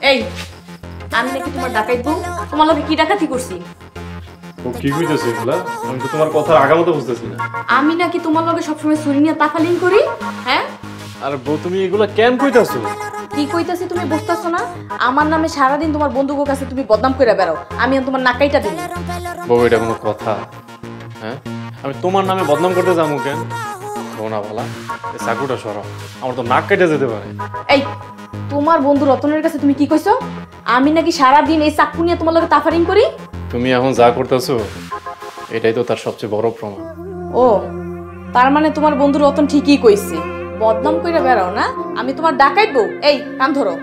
এই আমি নাকি তোমার ডাকাইত বউ? তোমার লগে কি ডাকাতি করছি? ও কি কইতাছে এগুলা? আমি তো তোমার কথা আগামতো বুঝতেছি না। আমি নাকি তোমার লগে সবসময় ছুরি নিয়ে তাফালিং করি? হ্যাঁ? আরে বউ তুমি এগুলা কেন কইতাছো? কি কইতাছি তুমি বুঝতাছো না? আমার নামে সারাদিন তোমার বন্ধুদের কাছে তুমি বদনাম কইরা বেড়াও, আমি তোমার নাকাইটা দিই। বউ এটা কোনো কথা? হ্যাঁ, আমি তোমার নামে বদনাম করতে যাবো কেন? বোনা ভালা এই চাকুটা সরাও, আমার তো নাক কেটে যেতে পারে। এই তোমার বন্ধু রতনের কাছে তুমি কি কইছো? আমি নাকি সারাদিন এই চাকু নিয়ে তোমার লগে তাফারিং করি? তুমি এখন যা করতেছো এটাই তো তার সবচেয়ে বড় প্রমাণ। ও তার মানে তোমার বন্ধু রতন ঠিকই কইছে, বদনাম কইরা বেড়াও না? আমি তোমার ডাকাইত বউ। এই কান ধরো।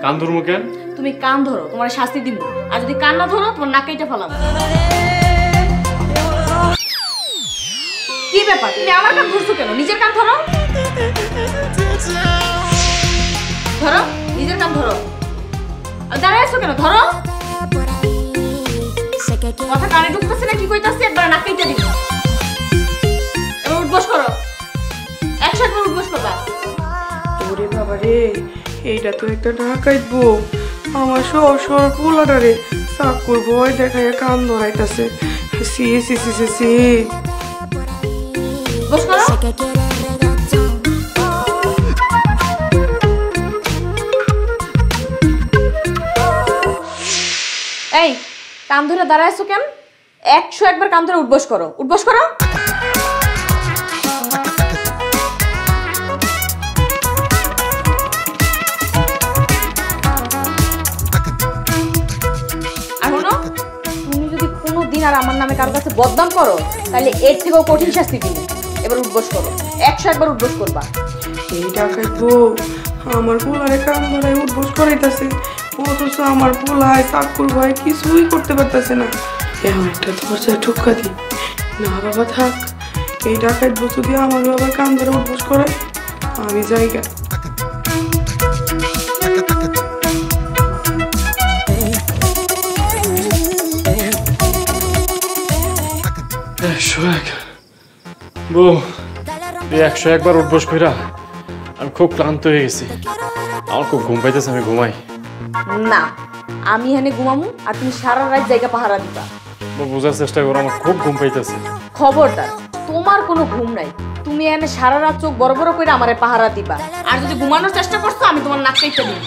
কান ধরমু কেন? তুমি কান ধরো, তোমার শাস্তি দিব। আর যদি কান না ধরো তোমার নাকাইটা ফেলাম। কি ব্যাপার, তুমি আমার কান ধরছো কেন? নিজের কান ধরো। ধরো, নিজের কান ধরো। আর দাঁড়ায় আছো কেন? ধরো। কথা কানে ঢুকতেছে না? কি কইতাছি? একবার নাকাইটা দিব। এবার উঠবস করো, একসাথে উঠবস করবা। ওরে বাবা রে, এইটা তো একটা ঢাকাইত বউ। আমার সব পোলাটারে চাকুর ভয় দেখায় কান ধরাইতাছে। সি সি সি সি সি। বস করো। এই কান ধরে দাঁড়ায় আছো কেন? 101 বার কান ধরে উঠবস করো, উঠবস করো। আর আমার নামে কারো কাছে বদনাম করো তাহলে এর থেকেও কঠিন শাস্তি দিবে। এবার উঠবস করো, 101 বার উঠবস করবা। এই ডাকাইত বউ আমার পোলারে কান ধরে উঠবস করাইতাছে, অথচ আমার পোলায় চাকুর ভয় কিছুই করতে পারতেছে না। এমন একটা দরজায় ঠুক্কা দিই না বাবা, থাক। এই ডাকাইত বউ যদি আমার বাবার কান ধরে উঠবস করায় আমি জায়গা। বউ এই 101 বার উঠবস কইরা আমি খুব ক্লান্ত হয়ে গেছি, আমার খুব ঘুম পাইতেছে, আমি ঘুমাই। না, আমি এখানে ঘুমামু আর তুমি সারা রাত জায়গা পাহারা দিবা। বোঝার চেষ্টা করো, আমার খুব ঘুম পাইতেছে। খবরদার, তোমার কোনো ঘুম নাই। তুমি এখানে সারা রাত চোখ বড় বড় করে আমারে পাহারা দিবা, আর যদি ঘুমানোর চেষ্টা করছো আমি তোমার নাক কেটে দিব।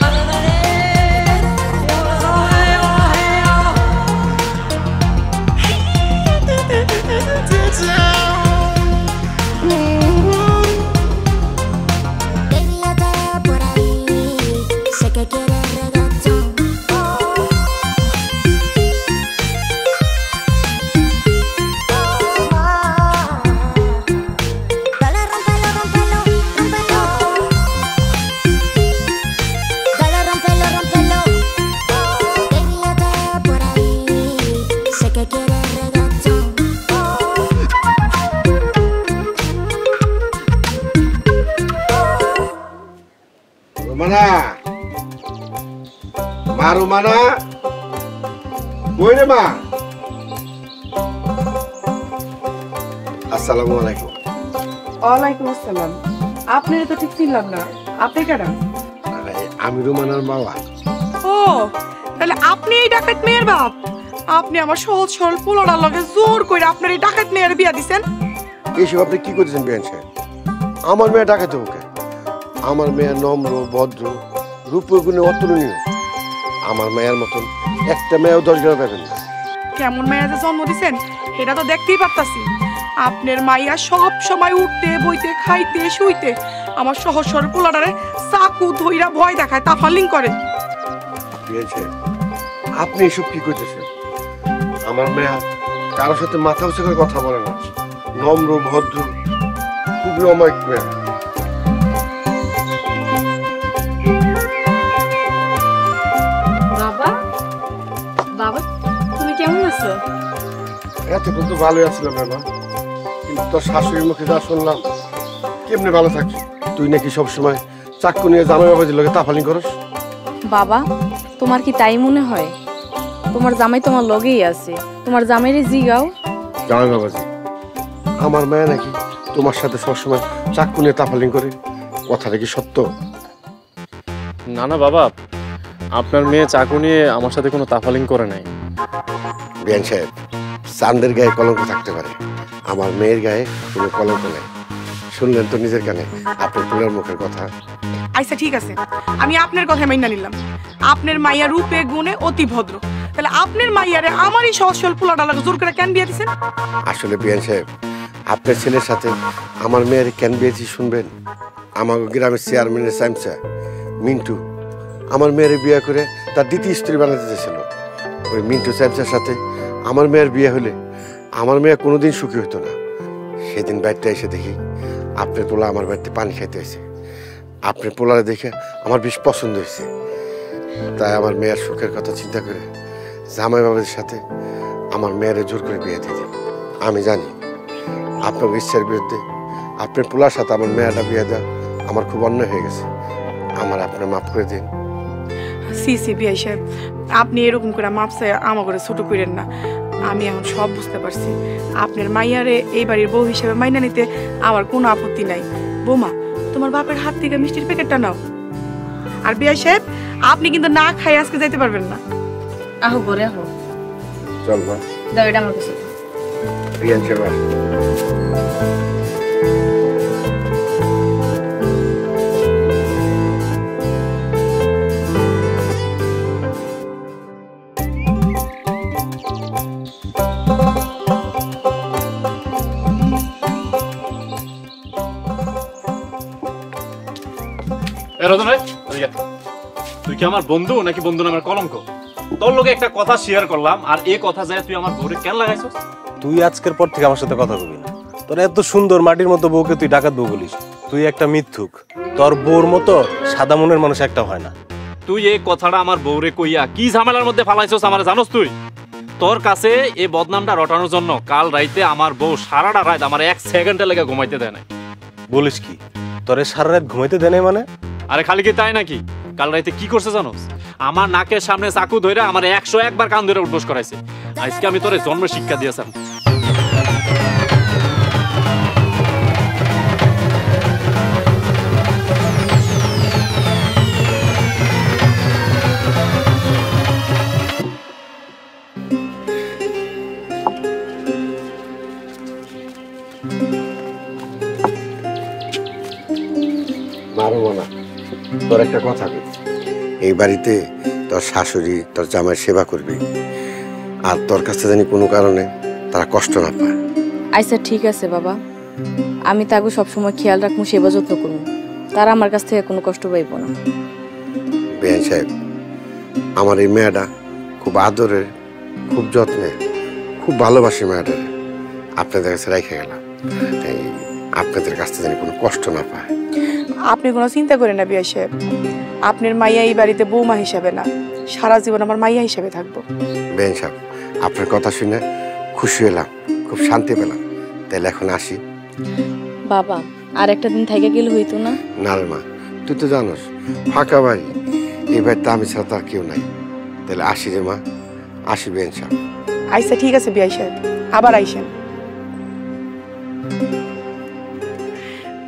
মারু মানা কই রে মা? আসসালামু আলাইকুম। ওয়ালাইকুম আসসালাম। আপনার তো ঠিক চিনলাম না, আপনি কেডা? আমি রুমানার বাবা। ও তাহলে আপনি এই ডাকাত মেয়ের বাপ? আপনি আমার সহজ সরল পোলাটার লগে জোর করে আপনার এই ডাকাত মেয়ের বিয়া দিছেন? এইসব আপনি কি করতেছেন বিয়ান সাহেব? আমার মেয়ে ডাকাতে ওকে। আমার মেয়ে নম্র, ভদ্র, রূপগুণে অতুলনীয়। আমার মেয়ের মতন একটা মেয়েও 10 গ্রাম পাবেন না। কেমন মেয়ে যে জন্ম দিছেন এটা তো দেখতেই পারতাছি। আপনার মাইয়া সব সময় উঠতে বইতে খাইতে শুইতে আমার সহজ সরল পোলাটারে চাকু ধইরা ভয় দেখায়, তাফালিং করে। বিয়ান সাহেব আপনি এসব কি করতেছেন? আমার মেয়ে কারোর সাথে মাথা উঁচু করে কথা বলে না, নম্র ভদ্র, খুবই অমায়িক মেয়ে। বাবা তুমি কেমন আছো? এতক্ষণ তো ভালোই আছিলাম বাবা, কিন্তু তোর শাশুড়ির মুখে যা শুনলাম কেমনে ভালো থাকছি? তুই নাকি সবসময় চাকু নিয়ে জামাই বাবাজির লোকে তাফালিং করস। বাবা তোমার কি তাই মনে হয়? তোমার জামাই তোমার লগেই আছে, তোমার জামাইরে জিগাও। জামাই বাবাজি, আমার মেয়ে নাকি তোমার সাথে সবসময় চাকু নিয়ে তাফালিং করে, কথাটা কি সত্য? না না বাবা, আপনার মেয়ে চাকু নিয়ে আমার সাথে কোনো তাফালিং করে নাই। বিয়ান সাহেব, চাঁদের গায়ে কলঙ্ক থাকতে পারে, আমার মেয়ের গায়ে কোনো কলঙ্ক নেই। শুনলেন তো নিজের কানে আপনার পোলার মুখের কথা। আচ্ছা ঠিক আছে, আমি আপনার কথা মাইনা নিলাম। আপনার মাইয়া রূপে গুণে অতি ভদ্র, তাহলে আপনার মাইয়ারে আমারই সহজ সরল পোলাটা লাগে জোর করে কেন বিয়ে দিছেন? আসলে বিয়ান সাহেব, আপনার ছেলের সাথে আমার মেয়ের কেন বিয়েছি শুনবেন? আমার গ্রামের চেয়ারম্যানের চামচা মিন্টু আমার মেয়ের বিয়ে করে তার দ্বিতীয় স্ত্রী বানাতে চেয়েছিল। ওই মিন্টু চামচার সাথে আমার মেয়ের বিয়ে হলে আমার মেয়ে কোনোদিন সুখী হতো না। সেদিন বাড়িতে এসে দেখি আপনার পোলা আমার বাড়িতে পানি খাইতে এসে। আপনার পোলারে দেখে আমার বেশ পছন্দ হয়েছে, তাই আমার মেয়ের সুখের কথা চিন্তা করে জামাই বাবাদের সাথে আমার মেয়েরে জোর করে বিয়ে দিতে। আমি জানি আপনার ইচ্ছার বিরুদ্ধে আপনার পোলার সাথে আমার মেয়েটা বিয়ে দেওয়া আমার খুব অন্যায় হয়ে গেছে। আমার আপনার মাফ করে দিন। সি সি বিআই সাহেব, আপনি এরকম করে মাপ চাই আমার করে ছোট করেন না। আমি এখন সব বুঝতে পারছি। আপনার মাইয়ারে এই বাড়ির বউ হিসেবে মাইনা নিতে আমার কোনো আপত্তি নাই। বৌমা, তোমার বাপের হাত থেকে মিষ্টির প্যাকেটটা নাও। আর বিআই সাহেব, আপনি কিন্তু না খাই আজকে যাইতে পারবেন না। আহো ঘরে আহো। চল মা, দাও এটা আমার কাছে। বিয়ান সাহেব আসুন। তুই কি আমার বন্ধু নাকি বন্ধু নামের কলঙ্ক? তোর লোকে একটা কথা শেয়ার করলাম, আর এই কথা যায় তুই আমার বউরে কেন লাগাইছস? তুই আজকের পর থেকে আমার সাথে কথা কবি না। তোর এত সুন্দর মাটির মতো বউকে তুই ডাকাত বউ বলিস। তুই একটা মিথ্যুক। তোর বউর মতো সাদা মনের মানুষ একটা হয় না। তুই এই কথাটা আমার বউরে কইয়া কি ঝামেলার মধ্যে ফালাইছস আমার জানোস তুই? তোর কাছে এই বদনামটা রটানোর জন্য কাল রাইতে আমার বউ সারাটা রাত আমার 1 সেকেন্ডে লেগে ঘুমাইতে দেয় নাই। বলিস কি? তোরে সারা রাত ঘুমাইতে দেয় নাই মানে? আরে খালি কি তাই নাকি, কাল রাইতে কি করছে জানোস? আমার নাকের সামনে চাকু ধরে আমার 101 বার কান ধরে উঠবোস করাইছে। আজকে আমি তোরে জন্ম শিক্ষা দিয়েছিলাম। মারবো না, তোর একটা কথা বলি। এই বাড়িতে তোর শাশুড়ি তোর জামাইয়ের সেবা করবি, আর তোর কাছে জানি কোনো কারণে তারা কষ্ট না পায়। আচ্ছা ঠিক আছে বাবা, আমি তাকে সবসময় খেয়াল রাখবো, সেবা যত্ন করবো। তারা আমার কাছ থেকে কোনো কষ্ট পাইব না। বেআইন সাহেব, আমার এই মেয়েটা খুব আদরের, খুব যত্নের, খুব ভালোবাসি মেয়েটারে। আপনাদের কাছে রেখে গেলাম, এই আপনাদের কাছ থেকে জানি কোনো কষ্ট না পায়। আপনি কোনো চিন্তা করেন না বিআই সাহেব। আপনার মাইয়া এই বাড়িতে বৌমা হিসাবে না, সারা জীবন আমার মাইয়া হিসাবে থাকবো। বেআইন সাহেব, আপনার কথা শুনে খুশি হলাম, খুব শান্তি পেলাম। তাহলে এখন আসি। বাবা, আর একটা দিন থেকে গেলে হইতো না? না রে মা, তুই তো জানোস ফাঁকা বাড়ি, এই বাড়িতে আমি ছাড়া তো আর কেউ নাই। তাহলে আসি রে মা, আসি বেআইন সাহেব। আচ্ছা ঠিক আছে বিআই সাহেব, আবার আইসেন।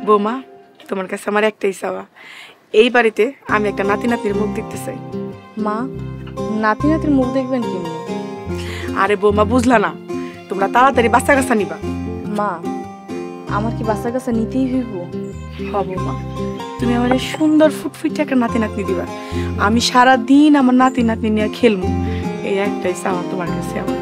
বৌমা, তোমার কাছে আমার একটাই চাওয়া, এই বাড়িতে আমি একটা নাতি নাতনির মুখ দেখতে চাই। মা, নাতি নাতির মুখ দেখবেন কেমনি? আরে বৌমা, বুঝলা না? তোমরা তাড়াতাড়ি বাচ্চা কাচ্চা নিবা। মা, আমার কি বাচ্চা কাচ্চা নিতেই হইব? হব মা, তুমি আমার এই সুন্দর ফুটফুটে একটা নাতি নাতনি দিবা। আমি সারা দিন আমার নাতি নাতনি নিয়ে খেলবো, এই একটাই চাওয়া তোমার কাছে আমার।